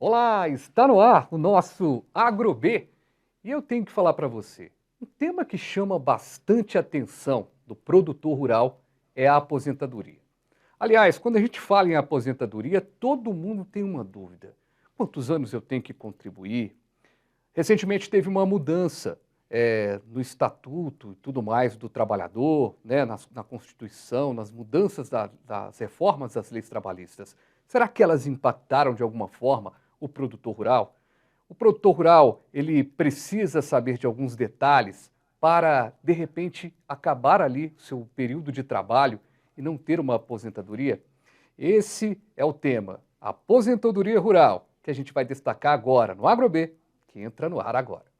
Olá, está no ar o nosso AgroB e eu tenho que falar para você. Um tema que chama bastante atenção do produtor rural é a aposentadoria. Aliás, quando a gente fala em aposentadoria, todo mundo tem uma dúvida. Quantos anos eu tenho que contribuir? Recentemente teve uma mudança no estatuto e tudo mais do trabalhador, né, na Constituição, nas mudanças das reformas das leis trabalhistas. Será que elas impactaram de alguma forma o produtor rural? O produtor rural, ele precisa saber de alguns detalhes para, de repente, acabar ali seu período de trabalho e não ter uma aposentadoria? Esse é o tema, aposentadoria rural, que a gente vai destacar agora no AgroB, que entra no ar agora.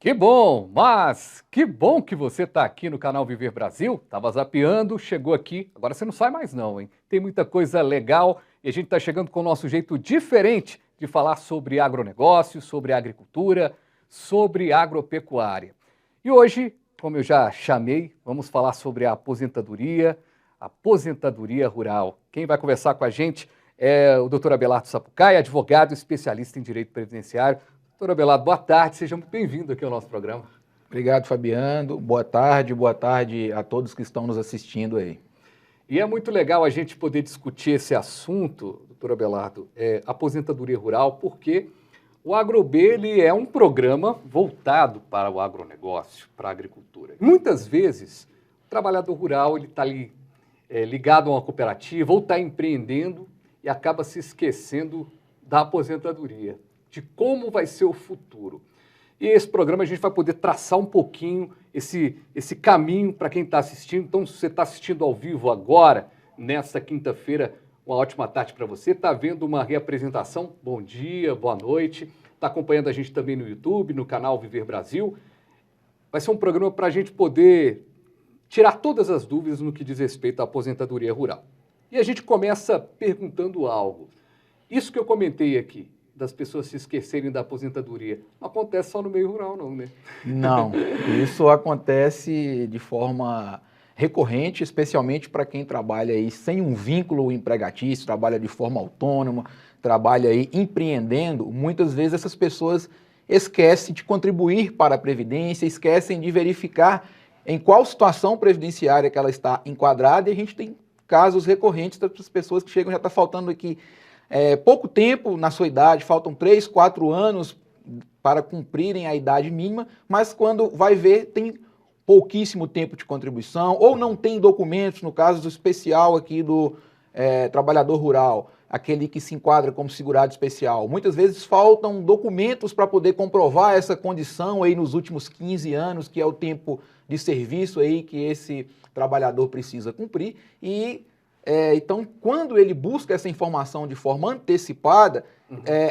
Que bom, mas que bom que você está aqui no canal Viver Brasil. Estava zapeando, chegou aqui, agora você não sai mais não, hein? Tem muita coisa legal e a gente está chegando com o nosso jeito diferente de falar sobre agronegócio, sobre agricultura, sobre agropecuária. E hoje, como eu já chamei, vamos falar sobre a aposentadoria rural. Quem vai conversar com a gente é o Dr. Abelardo Sapucaia, advogado especialista em direito previdenciário. Doutor Abelardo, boa tarde, seja muito bem-vindo aqui ao nosso programa. Obrigado, Fabiano. Boa tarde a todos que estão nos assistindo aí. E é muito legal a gente poder discutir esse assunto, doutor Abelardo, aposentadoria rural, porque o AgroB ele é um programa voltado para o agronegócio, para a agricultura. Muitas vezes, o trabalhador rural está ali ligado a uma cooperativa ou está empreendendo e acaba se esquecendo da aposentadoria, de como vai ser o futuro. E esse programa a gente vai poder traçar um pouquinho esse caminho para quem está assistindo. Então, se você está assistindo ao vivo agora, nesta quinta-feira, uma ótima tarde para você. Está vendo uma reapresentação? Bom dia, boa noite. Está acompanhando a gente também no YouTube, no canal Viver Brasil. Vai ser um programa para a gente poder tirar todas as dúvidas no que diz respeito à aposentadoria rural. E a gente começa perguntando algo. Isso que eu comentei aqui, das pessoas se esquecerem da aposentadoria, não acontece só no meio rural, não, né? Não, isso acontece de forma recorrente, especialmente para quem trabalha aí sem um vínculo empregatício, trabalha de forma autônoma, trabalha aí empreendendo. Muitas vezes essas pessoas esquecem de contribuir para a Previdência, esquecem de verificar em qual situação previdenciária que ela está enquadrada, e a gente tem casos recorrentes das pessoas que chegam, já está faltando aqui pouco tempo na sua idade, faltam 3, 4 anos para cumprirem a idade mínima, mas quando vai ver tem pouquíssimo tempo de contribuição, ou não tem documentos, no caso do especial aqui do trabalhador rural, aquele que se enquadra como segurado especial. Muitas vezes faltam documentos para poder comprovar essa condição aí nos últimos 15 anos, que é o tempo de serviço aí que esse trabalhador precisa cumprir, e então, quando ele busca essa informação de forma antecipada,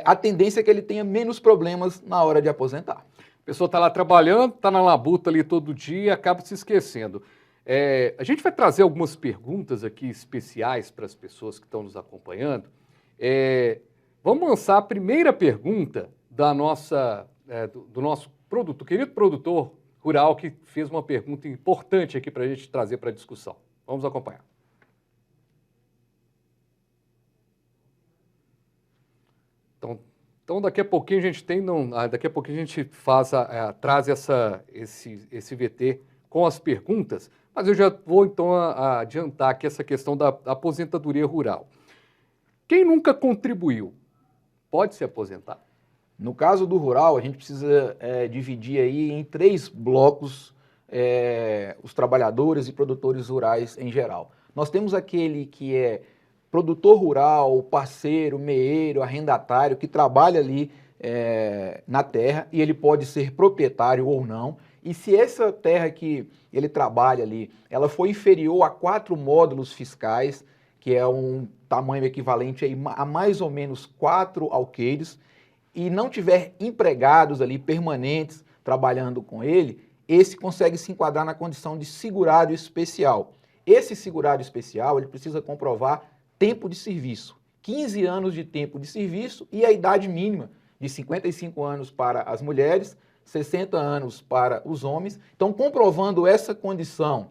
a tendência é que ele tenha menos problemas na hora de aposentar. A pessoa está lá trabalhando, está na labuta ali todo dia e acaba se esquecendo. A gente vai trazer algumas perguntas aqui especiais para as pessoas que estão nos acompanhando. Vamos lançar a primeira pergunta da do nosso querido produtor rural, que fez uma pergunta importante aqui para a gente trazer para a discussão. Vamos acompanhar. Então daqui a pouquinho a gente traz esse VT com as perguntas, mas eu já vou então adiantar aqui essa questão da aposentadoria rural. Quem nunca contribuiu pode se aposentar? No caso do rural, a gente precisa dividir aí em 3 blocos os trabalhadores e produtores rurais em geral. Nós temos aquele que é produtor rural, parceiro, meeiro, arrendatário, que trabalha ali na terra, e ele pode ser proprietário ou não. E se essa terra que ele trabalha ali, ela for inferior a 4 módulos fiscais, que é um tamanho equivalente a mais ou menos 4 alqueires, e não tiver empregados ali permanentes trabalhando com ele, esse consegue se enquadrar na condição de segurado especial. esse segurado especial, ele precisa comprovar tempo de serviço. 15 anos de tempo de serviço e a idade mínima de 55 anos para as mulheres, 60 anos para os homens. Então, comprovando essa condição,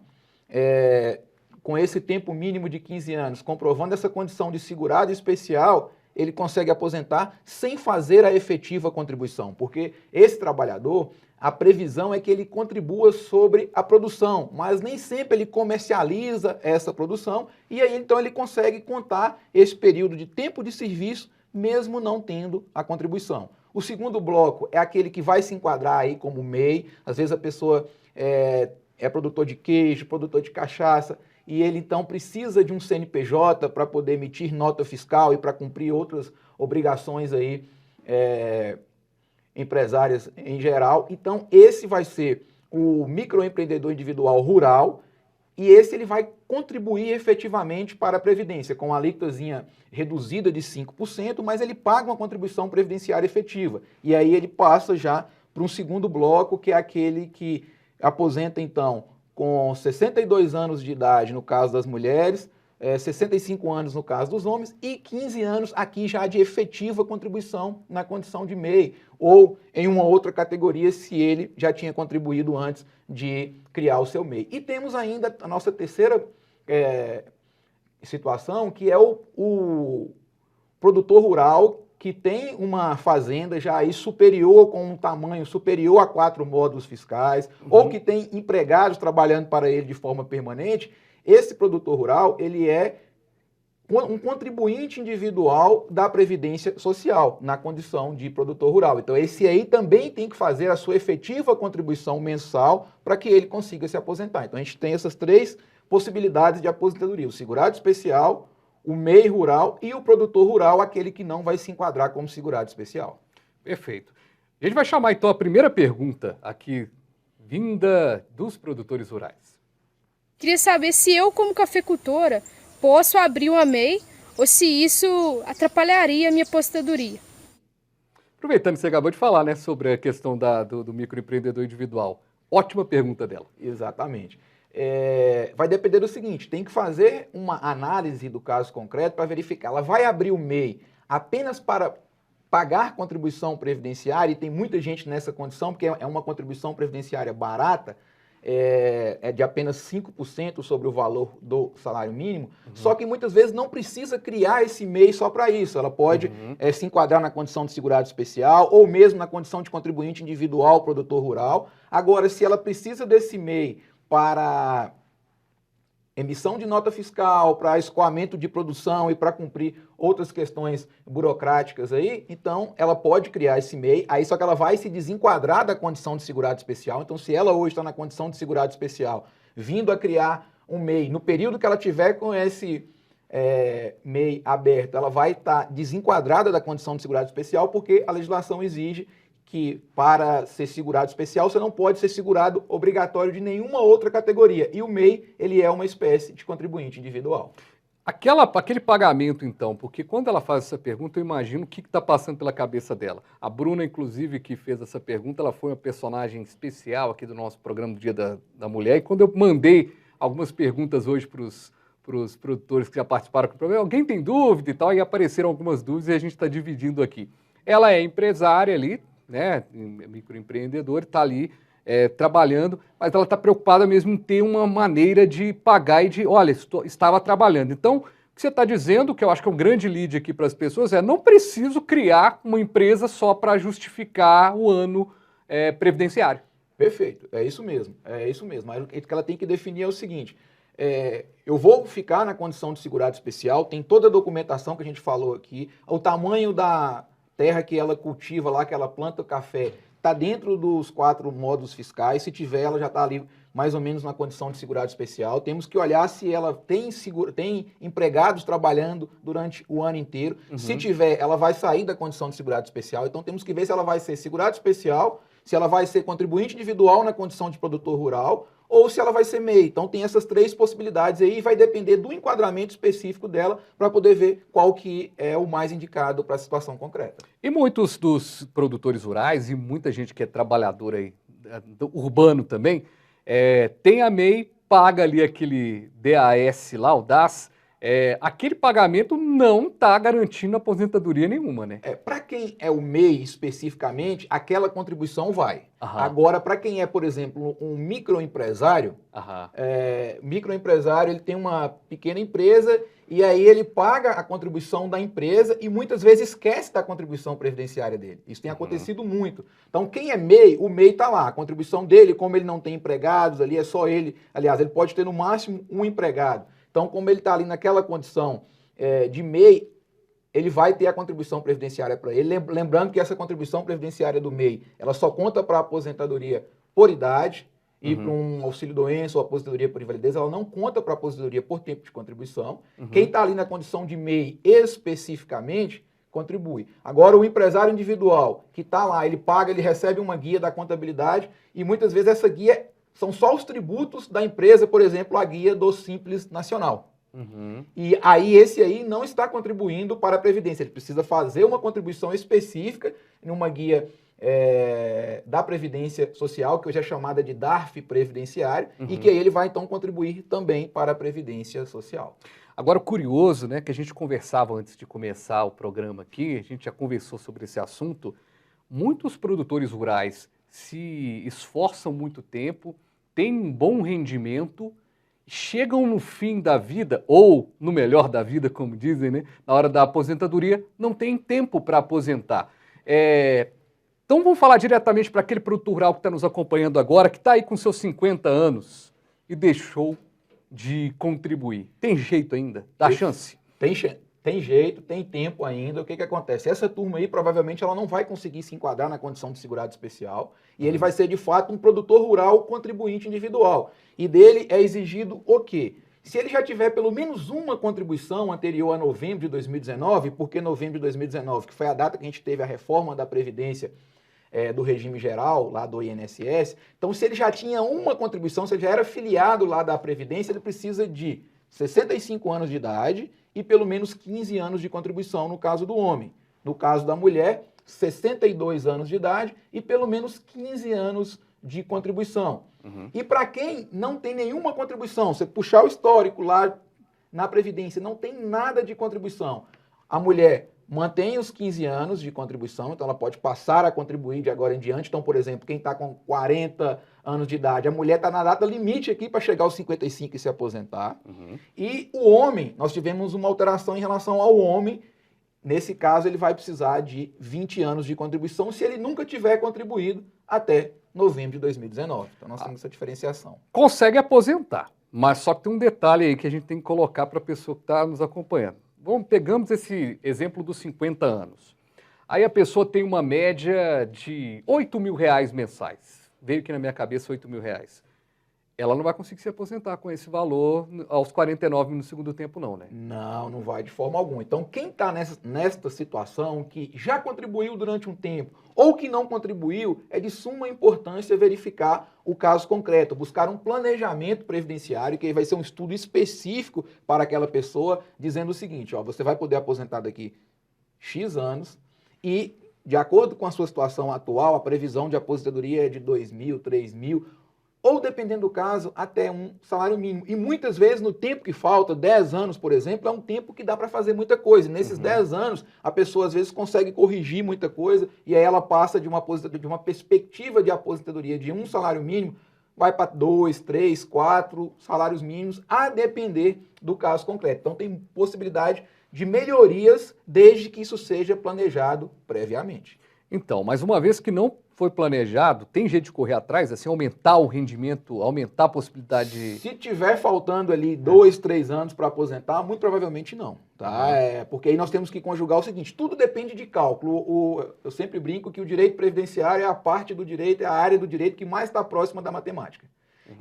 com esse tempo mínimo de 15 anos, comprovando essa condição de segurado especial, ele consegue aposentar sem fazer a efetiva contribuição, porque esse trabalhador, a previsão é que ele contribua sobre a produção, mas nem sempre ele comercializa essa produção e aí então ele consegue contar esse período de tempo de serviço mesmo não tendo a contribuição. O segundo bloco é aquele que vai se enquadrar aí como MEI, às vezes a pessoa é produtor de queijo, produtor de cachaça, e ele então precisa de um CNPJ para poder emitir nota fiscal e para cumprir outras obrigações aí, empresárias em geral. Então esse vai ser o microempreendedor individual rural e esse ele vai contribuir efetivamente para a Previdência, com a alíquotazinha reduzida de 5%, mas ele paga uma contribuição previdenciária efetiva. E aí ele passa já para um segundo bloco, que é aquele que aposenta então com 62 anos de idade no caso das mulheres, 65 anos no caso dos homens e 15 anos aqui já de efetiva contribuição na condição de MEI ou em uma outra categoria se ele já tinha contribuído antes de criar o seu MEI. E temos ainda a nossa terceira situação, que é o produtor rural que tem uma fazenda já aí superior, com um tamanho superior a 4 módulos fiscais, ou que tem empregados trabalhando para ele de forma permanente. Esse produtor rural, ele é um contribuinte individual da Previdência Social, na condição de produtor rural. Então, esse aí também tem que fazer a sua efetiva contribuição mensal para que ele consiga se aposentar. Então, a gente tem essas 3 possibilidades de aposentadoria: o segurado especial, o MEI rural e o produtor rural, aquele que não vai se enquadrar como segurado especial. Perfeito. A gente vai chamar então a primeira pergunta aqui, vinda dos produtores rurais. Queria saber se eu, como cafeicultora, posso abrir uma MEI ou se isso atrapalharia a minha aposentadoria. Aproveitando que você acabou de falar, né, sobre a questão do microempreendedor individual. Ótima pergunta dela. Exatamente. Vai depender do seguinte, tem que fazer uma análise do caso concreto para verificar. Ela vai abrir o MEI apenas para pagar contribuição previdenciária, e tem muita gente nessa condição, porque é uma contribuição previdenciária barata, é de apenas 5% sobre o valor do salário mínimo, só que muitas vezes não precisa criar esse MEI só para isso. Ela pode se enquadrar na condição de segurado especial ou mesmo na condição de contribuinte individual, produtor rural. Agora, se ela precisa desse MEI para emissão de nota fiscal, para escoamento de produção e para cumprir outras questões burocráticas aí, então ela pode criar esse MEI, aí só que ela vai se desenquadrar da condição de segurado especial. Então, se ela hoje está na condição de segurado especial, vindo a criar um MEI, no período que ela tiver com esse MEI aberto, ela vai estar desenquadrada da condição de segurado especial, porque a legislação exige que para ser segurado especial você não pode ser segurado obrigatório de nenhuma outra categoria. E o MEI, ele é uma espécie de contribuinte individual. Aquele pagamento, então, porque quando ela faz essa pergunta, eu imagino o que está passando pela cabeça dela. A Bruna, inclusive, que fez essa pergunta, ela foi uma personagem especial aqui do nosso programa do Dia da Mulher, e quando eu mandei algumas perguntas hoje para os produtores que já participaram do programa, alguém tem dúvida e tal, e apareceram algumas dúvidas e a gente está dividindo aqui. Ela é empresária ali, né, microempreendedor, está ali trabalhando, mas ela está preocupada mesmo em ter uma maneira de pagar e de, olha, estava trabalhando. Então, o que você está dizendo, que eu acho que é um grande lead aqui para as pessoas, não preciso criar uma empresa só para justificar o ano previdenciário. Perfeito, é isso mesmo. Mas o que ela tem que definir é o seguinte: eu vou ficar na condição de segurado especial, tem toda a documentação que a gente falou aqui, o tamanho da terra que ela cultiva lá, que ela planta o café, está dentro dos 4 módulos fiscais. Se tiver, ela já está ali mais ou menos na condição de segurado especial. Temos que olhar se ela tem empregados trabalhando durante o ano inteiro. Se tiver, ela vai sair da condição de segurado especial. Então temos que ver se ela vai ser segurado especial, se ela vai ser contribuinte individual na condição de produtor rural, ou se ela vai ser MEI. Então tem essas 3 possibilidades aí, e vai depender do enquadramento específico dela para poder ver qual que é o mais indicado para a situação concreta. E muitos dos produtores rurais e muita gente que é trabalhador aí, urbano também, tem a MEI paga ali aquele DAS lá, o DAS, aquele pagamento não está garantindo aposentadoria nenhuma, né? Para quem é o MEI especificamente, aquela contribuição vai. Aham. Agora, para quem é, por exemplo, um microempresário, Aham. microempresário ele tem uma pequena empresa e aí ele paga a contribuição da empresa e muitas vezes esquece da contribuição previdenciária dele. Isso tem acontecido muito. Então, quem é MEI, o MEI está lá. A contribuição dele, como ele não tem empregados ali, é só ele. Aliás, ele pode ter no máximo um empregado. Então, como ele está ali naquela condição de MEI, ele vai ter a contribuição previdenciária para ele. Lembrando que essa contribuição previdenciária do MEI, ela só conta para a aposentadoria por idade e para um auxílio-doença ou aposentadoria por invalidez, ela não conta para a aposentadoria por tempo de contribuição. Quem está ali na condição de MEI especificamente, contribui. Agora, o empresário individual que está lá, ele paga, ele recebe uma guia da contabilidade e muitas vezes essa guia são só os tributos da empresa, por exemplo, a guia do Simples Nacional. E aí esse aí não está contribuindo para a Previdência. Ele precisa fazer uma contribuição específica numa guia da Previdência Social, que hoje é chamada de DARF Previdenciário, e que aí ele vai então contribuir também para a Previdência Social. Agora, curioso, né, que a gente conversava antes de começar o programa aqui, a gente já conversou sobre esse assunto, muitos produtores rurais se esforçam muito tempo, têm um bom rendimento, chegam no fim da vida, ou no melhor da vida, como dizem, né, na hora da aposentadoria, não tem tempo para aposentar. Então vamos falar diretamente para aquele produtor rural que está nos acompanhando agora, que está aí com seus 50 anos e deixou de contribuir. Tem jeito ainda? Dá chance? Tem jeito, tem tempo ainda. O que acontece? Essa turma aí, provavelmente, ela não vai conseguir se enquadrar na condição de segurado especial e ele vai ser, de fato, um produtor rural contribuinte individual. E dele é exigido o quê? Se ele já tiver pelo menos uma contribuição anterior a novembro de 2019, porque novembro de 2019, que foi a data que a gente teve a reforma da Previdência do regime geral, lá do INSS, então se ele já tinha uma contribuição, se ele já era filiado lá da Previdência, ele precisa de 65 anos de idade e pelo menos 15 anos de contribuição no caso do homem. No caso da mulher, 62 anos de idade e pelo menos 15 anos de contribuição. E para quem não tem nenhuma contribuição, você puxar o histórico lá na Previdência, não tem nada de contribuição. A mulher mantém os 15 anos de contribuição, então ela pode passar a contribuir de agora em diante. Então, por exemplo, quem está com 40 anos de idade, a mulher está na data limite aqui para chegar aos 55 e se aposentar. E o homem, nós tivemos uma alteração em relação ao homem. Nesse caso, ele vai precisar de 20 anos de contribuição se ele nunca tiver contribuído até novembro de 2019. Então, nós temos essa diferenciação. Consegue aposentar, mas só que tem um detalhe aí que a gente tem que colocar para a pessoa que está nos acompanhando. Pegamos esse exemplo dos 50 anos. Aí a pessoa tem uma média de R$8.000 mensais. Veio aqui na minha cabeça R$8.000. Ela não vai conseguir se aposentar com esse valor aos 49 no segundo tempo, não, né? Não vai de forma alguma. Então, quem está nesta situação, que já contribuiu durante um tempo ou que não contribuiu, é de suma importância verificar o caso concreto, buscar um planejamento previdenciário, que aí vai ser um estudo específico para aquela pessoa, dizendo o seguinte, ó, você vai poder aposentar daqui X anos e, de acordo com a sua situação atual, a previsão de aposentadoria é de 2.000, 3.000, ou, dependendo do caso, até um salário mínimo. E muitas vezes, no tempo que falta, 10 anos, por exemplo, é um tempo que dá para fazer muita coisa. E nesses 10 anos, a pessoa, às vezes, consegue corrigir muita coisa e aí ela passa de uma perspectiva de aposentadoria de um salário mínimo, vai para 2, 3, 4 salários mínimos, a depender do caso concreto. Então, tem possibilidade de melhorias desde que isso seja planejado previamente. Então, mas uma vez que não foi planejado, tem jeito de correr atrás, assim, aumentar o rendimento, aumentar a possibilidade de... Se tiver faltando ali 2, 3 anos para aposentar, muito provavelmente não, tá? Porque aí nós temos que conjugar o seguinte, tudo depende de cálculo. Eu sempre brinco que o direito previdenciário é a parte do direito, é a área do direito que mais está próxima da matemática.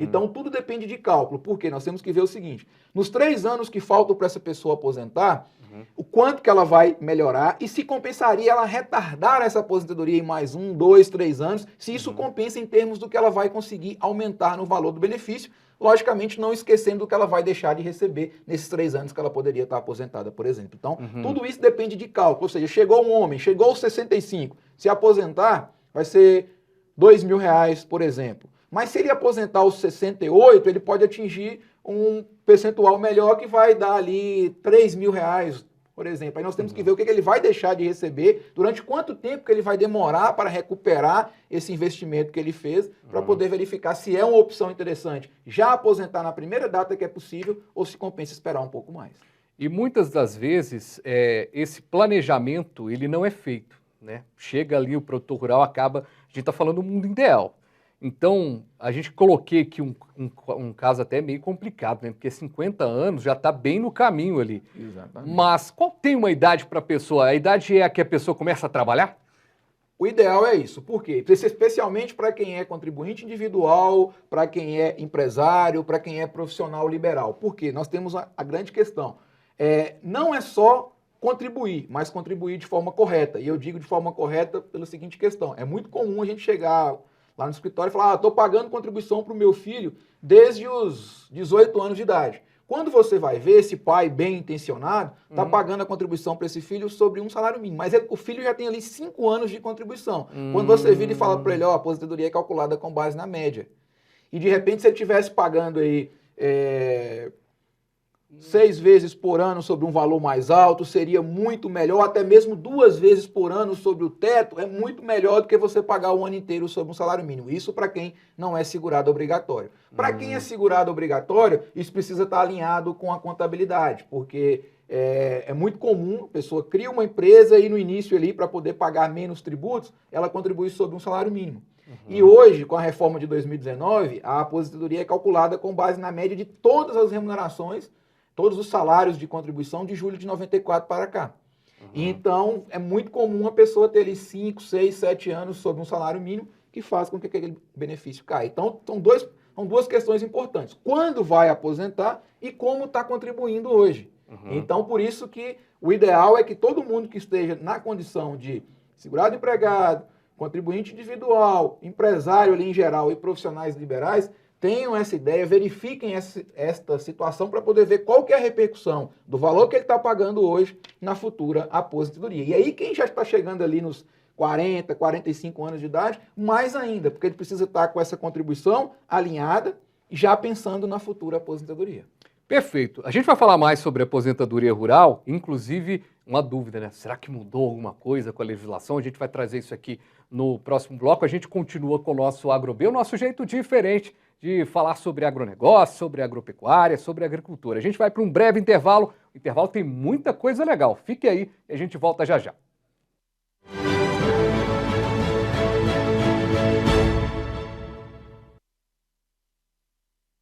Então, tudo depende de cálculo, porque nós temos que ver o seguinte, nos 3 anos que faltam para essa pessoa aposentar, o quanto que ela vai melhorar e se compensaria ela retardar essa aposentadoria em mais 1, 2, 3 anos, se isso compensa em termos do que ela vai conseguir aumentar no valor do benefício, logicamente não esquecendo do que ela vai deixar de receber nesses 3 anos que ela poderia estar aposentada, por exemplo. Então, tudo isso depende de cálculo, ou seja, chegou um homem, chegou aos 65, se aposentar, vai ser R$2.000, por exemplo. Mas se ele aposentar aos 68, ele pode atingir um percentual melhor que vai dar ali R$3.000, por exemplo. Aí nós temos que ver o que ele vai deixar de receber, durante quanto tempo que ele vai demorar para recuperar esse investimento que ele fez, para poder verificar se é uma opção interessante já aposentar na primeira data que é possível ou se compensa esperar um pouco mais. E muitas das vezes esse planejamento ele não é feito, né? Chega ali o produtor rural, acaba, a gente está falando do mundo ideal. Então, a gente coloquei aqui um caso até meio complicado, né? Porque 50 anos já está bem no caminho ali. Exatamente. Mas qual tem uma idade para a pessoa? A idade é a que a pessoa começa a trabalhar? O ideal é isso. Por quê? Especialmente para quem é contribuinte individual, para quem é empresário, para quem é profissional liberal. Por quê? Nós temos a grande questão. Não é só contribuir, mas contribuir de forma correta. E eu digo de forma correta pela seguinte questão. É muito comum a gente chegar lá no escritório e falar, estou pagando contribuição para o meu filho desde os 18 anos de idade. Quando você vai ver, esse pai bem intencionado está pagando a contribuição para esse filho sobre um salário mínimo. Mas o filho já tem ali 5 anos de contribuição. Quando você vira e fala para ele, a aposentadoria é calculada com base na média. E de repente, se ele estivesse pagando aí 6 vezes por ano sobre um valor mais alto, seria muito melhor, até mesmo 2 vezes por ano sobre o teto, é muito melhor do que você pagar o ano inteiro sobre um salário mínimo. Isso para quem não é segurado obrigatório. Para quem é segurado obrigatório, isso precisa estar alinhado com a contabilidade, porque é muito comum, a pessoa cria uma empresa e no início ali, para poder pagar menos tributos, ela contribui sobre um salário mínimo. E hoje, com a reforma de 2019, a aposentadoria é calculada com base na média de todas as remunerações, todos os salários de contribuição de julho de 94 para cá. Então, é muito comum a pessoa ter ali 5, 6, 7 anos sob um salário mínimo que faz com que aquele benefício caia. Então, são duas questões importantes. Quando vai aposentar e como está contribuindo hoje. Então, por isso que o ideal é que todo mundo que esteja na condição de segurado empregado, contribuinte individual, empresário ali em geral e profissionais liberais, tenham essa ideia, verifiquem esta situação para poder ver qual que é a repercussão do valor que ele está pagando hoje na futura aposentadoria. E aí quem já está chegando ali nos 40, 45 anos de idade, mais ainda, porque ele precisa estar com essa contribuição alinhada, já pensando na futura aposentadoria. Perfeito. A gente vai falar mais sobre aposentadoria rural, inclusive uma dúvida, né? Será que mudou alguma coisa com a legislação? A gente vai trazer isso aqui no próximo bloco. A gente continua com o nosso AgroB, o nosso jeito diferente de falar sobre agronegócio, sobre agropecuária, sobre agricultura. A gente vai para um breve intervalo. O intervalo tem muita coisa legal. Fique aí e a gente volta já já.